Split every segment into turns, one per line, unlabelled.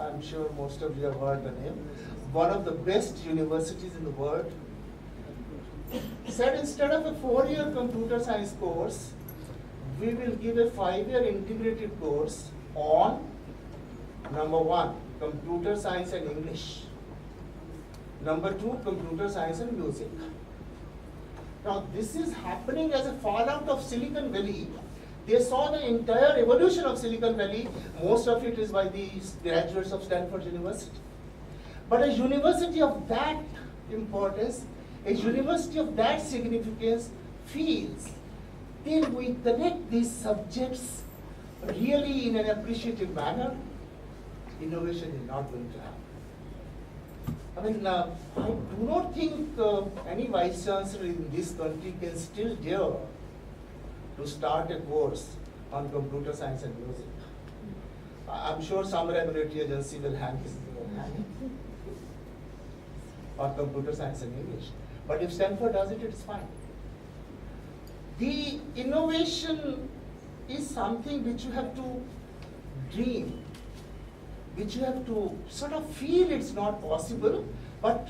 I'm sure most of you have heard the name, one of the best universities in the world, said instead of a 4-year computer science course, we will give a 5-year integrated course on, number 1, computer science and English. Number 2, computer science and music. Now, this is happening as a fallout of Silicon Valley. They saw the entire evolution of Silicon Valley. Most of it is by the graduates of Stanford University. But a university of that importance, a university of that significance feels, till we connect these subjects really in an appreciative manner, innovation is not going to happen. I mean, I do not think any vice chancellor in this country can still dare to start a course on computer science and music. I'm sure some regulatory agency will hang it, or computer science and English. But if Stanford does it, it's fine. The innovation is something which you have to dream, which you have to sort of feel it's not possible, but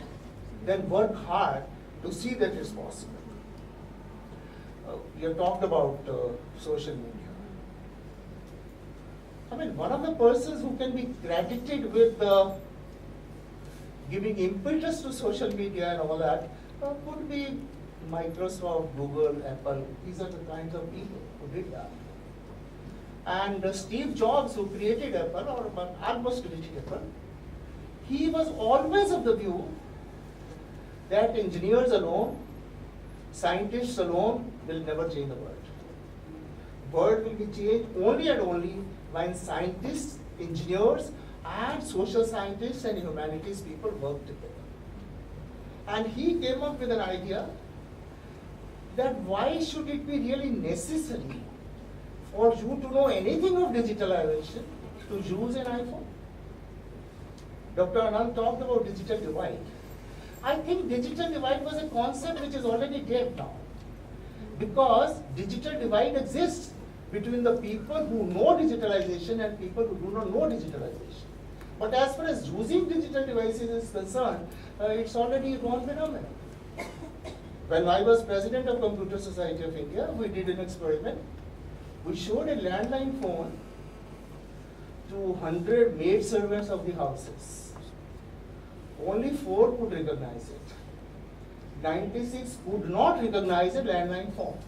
then work hard to see that it's possible. You have talked about social media. I mean, one of the persons who can be credited with giving impetus to social media and all that could be Microsoft, Google, Apple. These are the kinds of people who did that. And Steve Jobs, who created Apple, or almost created Apple, he was always of the view that engineers alone, scientists alone will never change the world. World will be changed only and only when scientists, engineers, and social scientists and humanities people work together. And he came up with an idea that why should it be really necessary for you to know anything of digitalization to use an iPhone? Dr. Anand talked about digital divide. I think digital divide was a concept which is already dead now, because digital divide exists between the people who know digitalization and people who do not know digitalization. But as far as using digital devices is concerned, it's already a known phenomenon. When I was president of Computer Society of India, we did an experiment. We showed a landline phone to 100 maid servants of the houses. Only 4 could recognize it. 96 could not recognize a landline phone.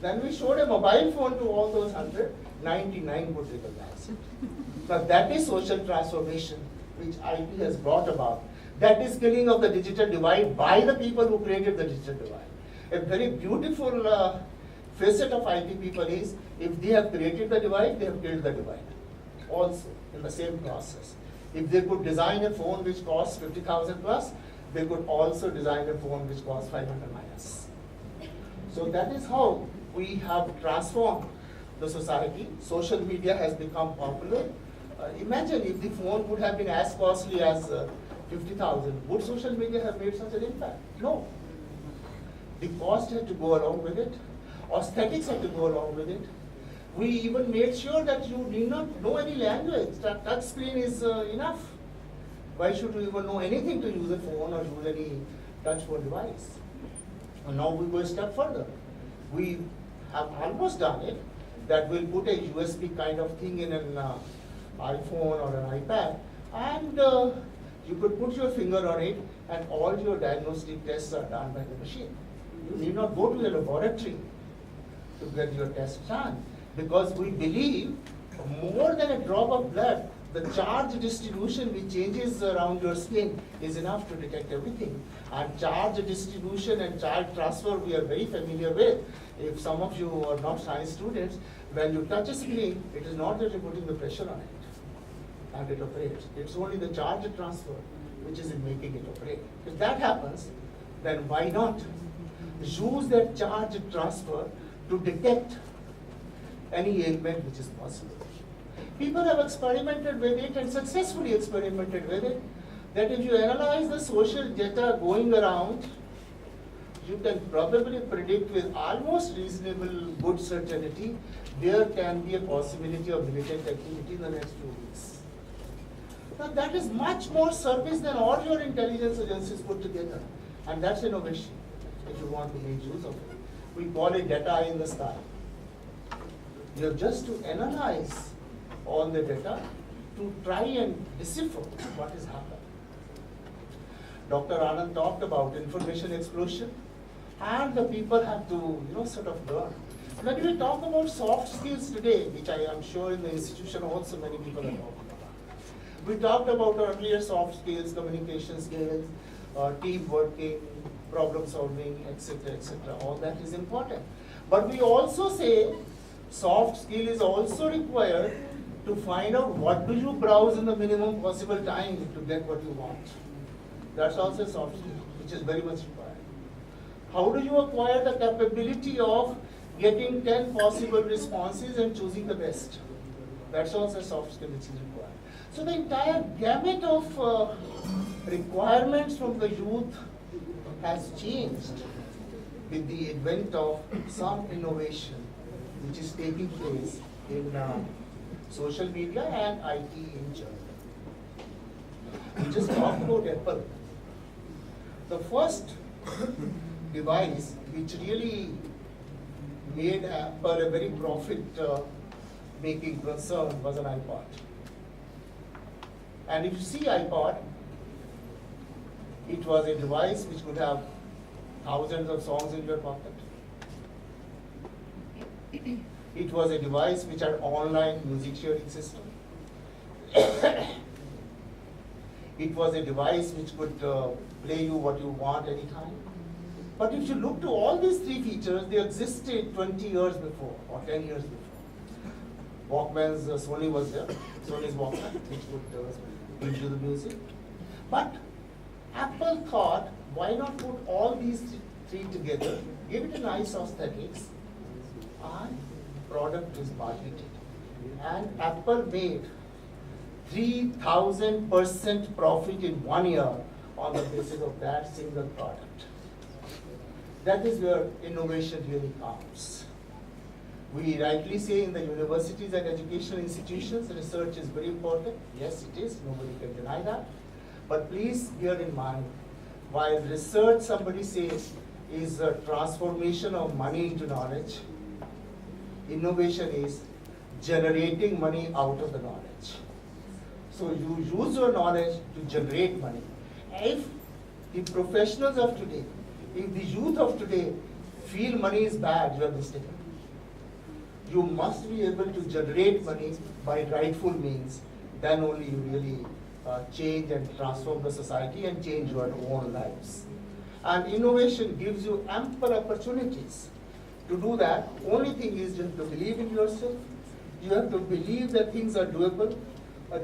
Then we showed a mobile phone to all those 100, 99 would recognize it. Now that is social transformation which IT has brought about. That is killing of the digital divide by the people who created the digital divide. A very beautiful facet of IT people is, if they have created the divide, they have killed the divide. Also, in the same process. If they could design a phone which costs 50,000 plus, they could also design a phone which costs 500 minus. So that is how we have transformed the society. Social media has become popular. Imagine if the phone would have been as costly as 50,000, would social media have made such an impact? No. The cost had to go along with it. Aesthetics had to go along with it. We even made sure that you need not know any language. That touch screen is enough. Why should you even know anything to use a phone or use any touch phone device? And now we go a step further. We have almost done it, that we'll put a USB kind of thing in an iPhone or an iPad, and you could put your finger on it and all your diagnostic tests are done by the machine. You need not go to the laboratory to get your test done, because we believe more than a drop of blood, the charge distribution which changes around your skin is enough to detect everything. And charge distribution and charge transfer we are very familiar with. If some of you are not science students, when you touch a screen, it is not that you're putting the pressure on it and it operates. It's only the charge transfer which is in making it operate. If that happens, then why not use that charge transfer to detect any ailment which is possible. People have experimented with it and successfully experimented with it, that if you analyze the social data going around, you can probably predict with almost reasonable good certainty there can be a possibility of militant activity in the next few weeks. Now that is much more service than all your intelligence agencies put together. And that's innovation, if you want to make use of it. We call it data in the sky. You have just to analyze all the data to try and decipher what is happening. Dr. Anand talked about information explosion, and the people have to, sort of learn. When we talk about soft skills today, which I am sure in the institution also many people are talking about. We talked about earlier soft skills, communication skills, team working, problem solving, etc., etc. All that is important. But we also say soft skill is also required to find out what do you browse in the minimum possible time to get what you want. That's also a soft skill, which is very much required. How do you acquire the capability of getting 10 possible responses and choosing the best? That's also a soft skill which is required. So the entire gamut of requirements from the youth has changed with the advent of some innovation which is taking place in social media and IT in general. We just talked about Apple. The first device which really made Apple a very profit-making concern was an iPod. And if you see iPod, it was a device which could have thousands of songs in your pocket. It was a device which had online music sharing system. It was a device which could play you what you want anytime. But if you look to all these three features, they existed 20 years before or 10 years before. Walkman's, Sony was there, Sony's Walkman, which would give you the music. But Apple thought, why not put all these three together, give it a nice aesthetics, and product is marketed. And Apple made 3,000% profit in 1 year on the basis of that single product. That is where innovation really counts. We rightly say in the universities and educational institutions, research is very important. Yes, it is, nobody can deny that. But please bear in mind, while research, somebody says, is a transformation of money into knowledge, innovation is generating money out of the knowledge. So you use your knowledge to generate money. If the professionals of today, if the youth of today feel money is bad, you are mistaken. You must be able to generate money by rightful means. Then only you really change and transform the society and change your own lives. And innovation gives you ample opportunities to do that. Only thing is you have to believe in yourself. You have to believe that things are doable.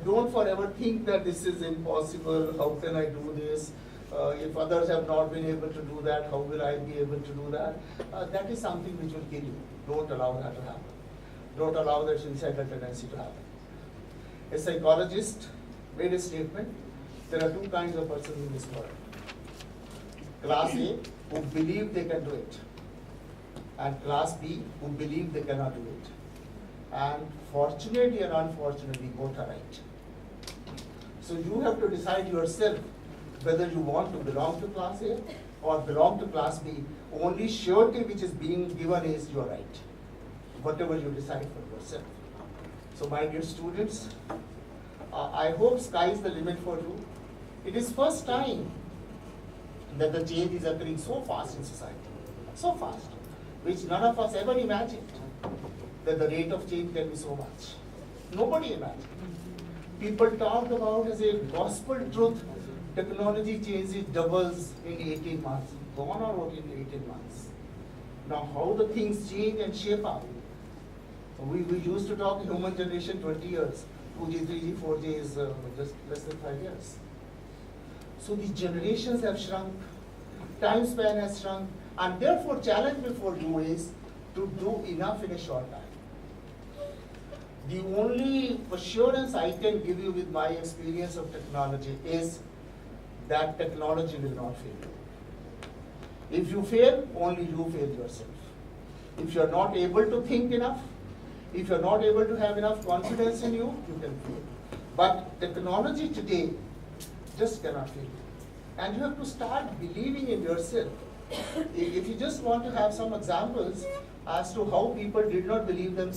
Don't forever think that this is impossible, how can I do this? If others have not been able to do that, how will I be able to do that? That is something which will kill you. Don't allow that to happen. Don't allow that suicidal tendency to happen. A psychologist made a statement, there are two kinds of persons in this world. Class A, who believe they can do it, and Class B, who believe they cannot do it. And fortunately and unfortunately, both are right. So you have to decide yourself whether you want to belong to Class A or belong to Class B. Only surety which is being given is your right, whatever you decide for yourself. So my dear students, I hope sky is the limit for you. It is first time that the change is occurring so fast in society, so fast, which none of us ever imagined that the rate of change can be so much. Nobody imagined. People talked about as a gospel truth, technology changes doubles in 18 months. Gone or what in 18 months? Now how the things change and shape up. We used to talk human generation 20 years. 2G, 3G, 4G is just less than 5 years. So the generations have shrunk, time span has shrunk, and therefore challenge before you is to do enough in a short time. The only assurance I can give you with my experience of technology is that technology will not fail you. If you fail, only you fail yourself. If you are not able to think enough, if you are not able to have enough confidence in you, you can fail. But technology today just cannot kill you. And you have to start believing in yourself. If you just want to have some examples as to how people did not believe themselves,